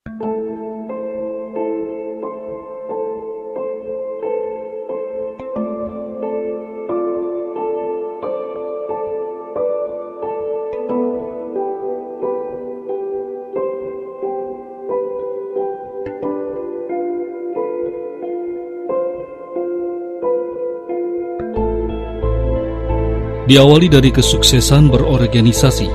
Diawali dari kesuksesan berorganisasi,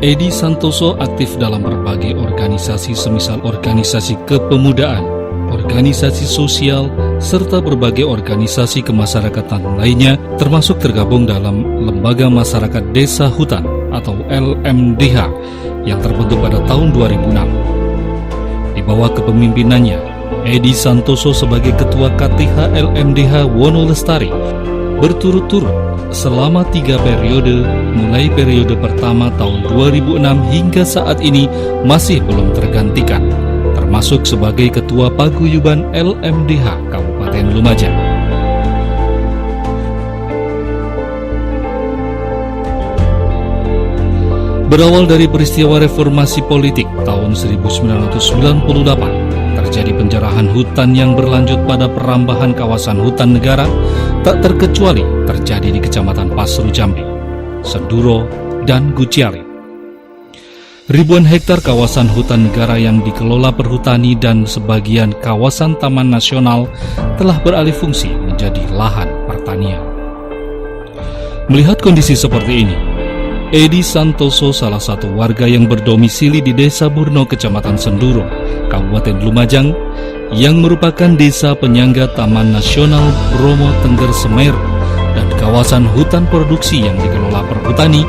Edi Santoso aktif dalam berbagai organisasi semisal organisasi kepemudaan, organisasi sosial, serta berbagai organisasi kemasyarakatan lainnya, termasuk tergabung dalam Lembaga Masyarakat Desa Hutan atau LMDH yang terbentuk pada tahun 2006. Di bawah kepemimpinannya, Edi Santoso sebagai Ketua KTH LMDH Wonolestari berturut-turut selama 3 periode, mulai periode pertama tahun 2006 hingga saat ini masih belum tergantikan, termasuk sebagai Ketua Paguyuban LMDH Kabupaten Lumajang. Berawal dari peristiwa reformasi politik tahun 1998, terjadi penjarahan hutan yang berlanjut pada perambahan kawasan hutan negara, tak terkecuali terjadi di Kecamatan Pasru Jambi, Senduro, dan Guciali. Ribuan hektar kawasan hutan negara yang dikelola Perhutani dan sebagian kawasan Taman Nasional telah beralih fungsi menjadi lahan pertanian. Melihat kondisi seperti ini, Edi Santoso, salah satu warga yang berdomisili di Desa Burno, Kecamatan Senduro, Kabupaten Lumajang, yang merupakan desa penyangga Taman Nasional Bromo Tengger Semeru dan kawasan hutan produksi yang dikelola Perhutani,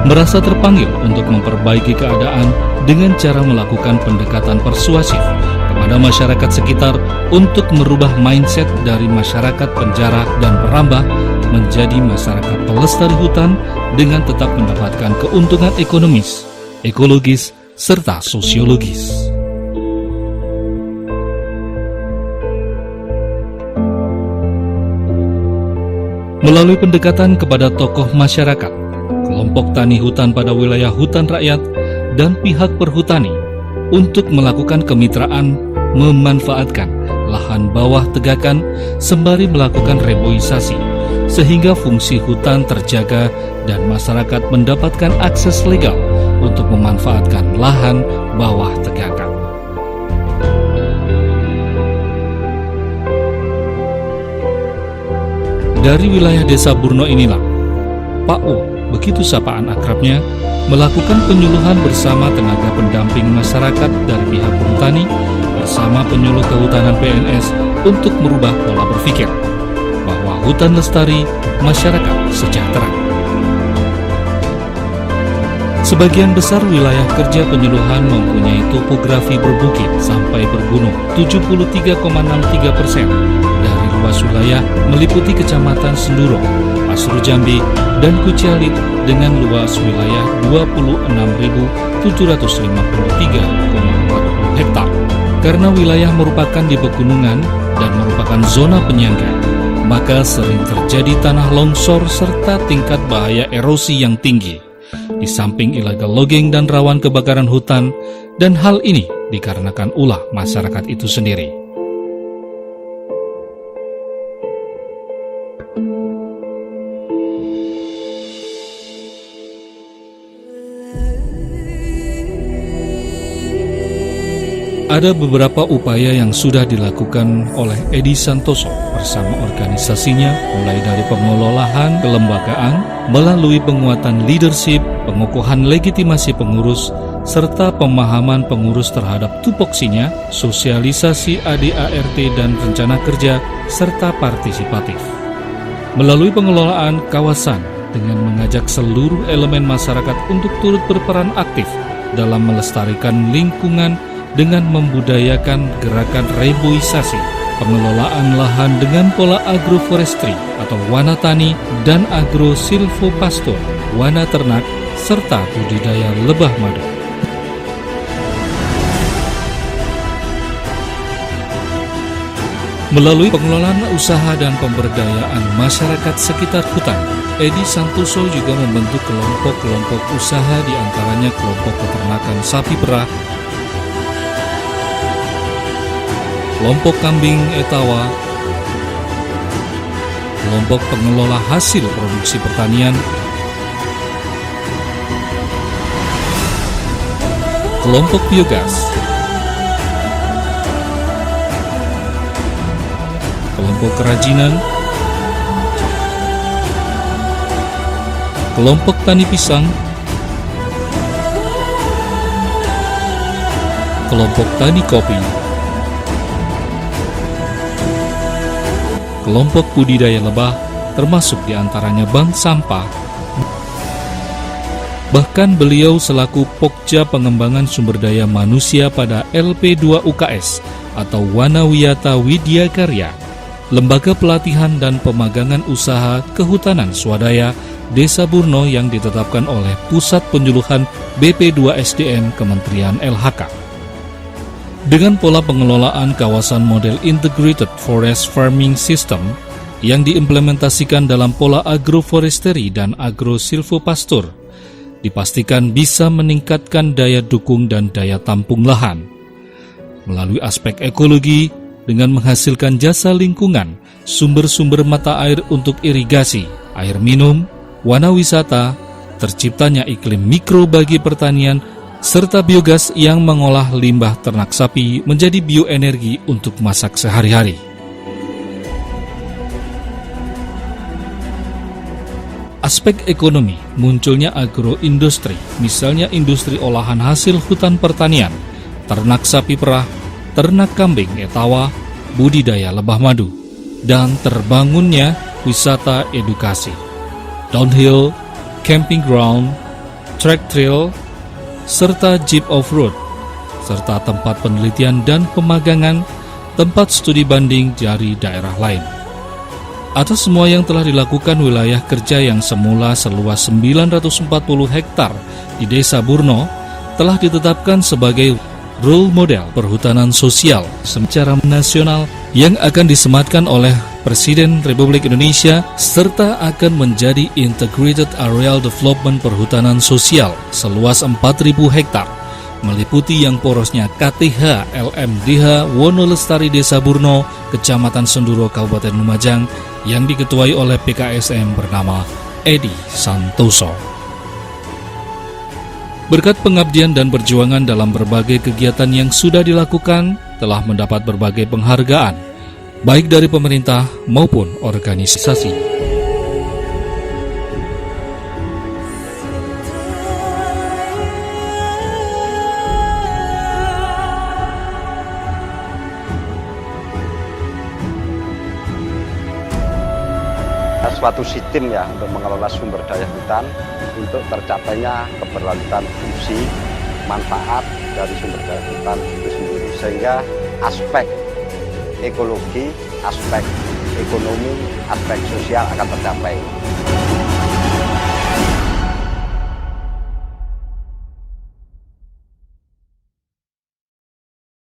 merasa terpanggil untuk memperbaiki keadaan dengan cara melakukan pendekatan persuasif kepada masyarakat sekitar untuk merubah mindset dari masyarakat penjara dan perambah menjadi masyarakat pelestari hutan dengan tetap mendapatkan keuntungan ekonomis, ekologis, serta sosiologis. Melalui pendekatan kepada tokoh masyarakat, kelompok tani hutan pada wilayah hutan rakyat, dan pihak perhutani untuk melakukan kemitraan memanfaatkan lahan bawah tegakan sembari melakukan reboisasi, sehingga fungsi hutan terjaga dan masyarakat mendapatkan akses legal untuk memanfaatkan lahan bawah tegakan. Dari wilayah Desa Burno inilah, Pak U, begitu sapaan akrabnya, melakukan penyuluhan bersama tenaga pendamping masyarakat dari pihak Perhutani bersama penyuluh kehutanan PNS untuk merubah pola berpikir bahwa hutan lestari, masyarakat sejahtera. Sebagian besar wilayah kerja penyuluhan mempunyai topografi berbukit sampai bergunung, 73,63%. Dari luas wilayah meliputi Kecamatan Senduro, Pasru Jambi, dan Guciali dengan luas wilayah 26.753,40 hektar. Karena wilayah merupakan di pegunungan dan merupakan zona penyangga, maka sering terjadi tanah longsor serta tingkat bahaya erosi yang tinggi, di samping illegal logging dan rawan kebakaran hutan, dan hal ini dikarenakan ulah masyarakat itu sendiri. Ada beberapa upaya yang sudah dilakukan oleh Edi Santoso bersama organisasinya, mulai dari pengelolaan kelembagaan, melalui penguatan leadership, pengukuhan legitimasi pengurus, serta pemahaman pengurus terhadap tupoksinya, sosialisasi ADART dan rencana kerja, serta partisipatif. Melalui pengelolaan kawasan dengan mengajak seluruh elemen masyarakat untuk turut berperan aktif dalam melestarikan lingkungan dengan membudayakan gerakan reboisasi, pengelolaan lahan dengan pola agroforestry atau wana tani dan agro-silvopastor, wana ternak, serta budidaya lebah madu. Melalui pengelolaan usaha dan pemberdayaan masyarakat sekitar hutan, Edi Santoso juga membentuk kelompok-kelompok usaha, di antaranya kelompok peternakan sapi perah, kelompok kambing Etawa, kelompok pengelola hasil produksi pertanian, kelompok biogas, kelompok kerajinan, kelompok tani pisang, kelompok tani kopi, kelompok budidaya lebah, termasuk diantaranya bank sampah. Bahkan beliau selaku Pokja Pengembangan Sumber Daya Manusia pada LP2 UKS atau Wanawiyata Widya Karya, lembaga pelatihan dan pemagangan usaha kehutanan swadaya Desa Burno yang ditetapkan oleh Pusat Penyuluhan BP2 SDM Kementerian LHK. Dengan pola pengelolaan kawasan model Integrated Forest Farming System yang diimplementasikan dalam pola agroforestry dan agrosilvopastur, dipastikan bisa meningkatkan daya dukung dan daya tampung lahan. Melalui aspek ekologi, dengan menghasilkan jasa lingkungan, sumber-sumber mata air untuk irigasi, air minum, wana wisata, terciptanya iklim mikro bagi pertanian, serta biogas yang mengolah limbah ternak sapi menjadi bioenergi untuk masak sehari-hari. Aspek ekonomi, munculnya agroindustri, misalnya industri olahan hasil hutan pertanian, ternak sapi perah, ternak kambing Etawa, budidaya lebah madu, dan terbangunnya wisata edukasi, downhill, camping ground, track trail, serta jeep off-road, serta tempat penelitian dan pemagangan, tempat studi banding dari daerah lain. Atas semua yang telah dilakukan, wilayah kerja yang semula seluas 940 hektar di Desa Burno telah ditetapkan sebagai role model perhutanan sosial secara nasional yang akan disematkan oleh Presiden Republik Indonesia serta akan menjadi Integrated Areal Development Perhutanan Sosial seluas 4.000 hektar, meliputi yang porosnya KTH LMDH Wonolestari Desa Burno, Kecamatan Senduro, Kabupaten Lumajang, yang diketuai oleh PKSM bernama Edi Santoso. Berkat pengabdian dan perjuangan dalam berbagai kegiatan yang sudah dilakukan, telah mendapat berbagai penghargaan, baik dari pemerintah maupun organisasi. Suatu sistem ya untuk mengelola sumber daya hutan untuk tercapainya keberlanjutan fungsi manfaat dari sumber daya hutan itu sendiri, sehingga aspek ekologi, aspek ekonomi, aspek sosial akan tercapai.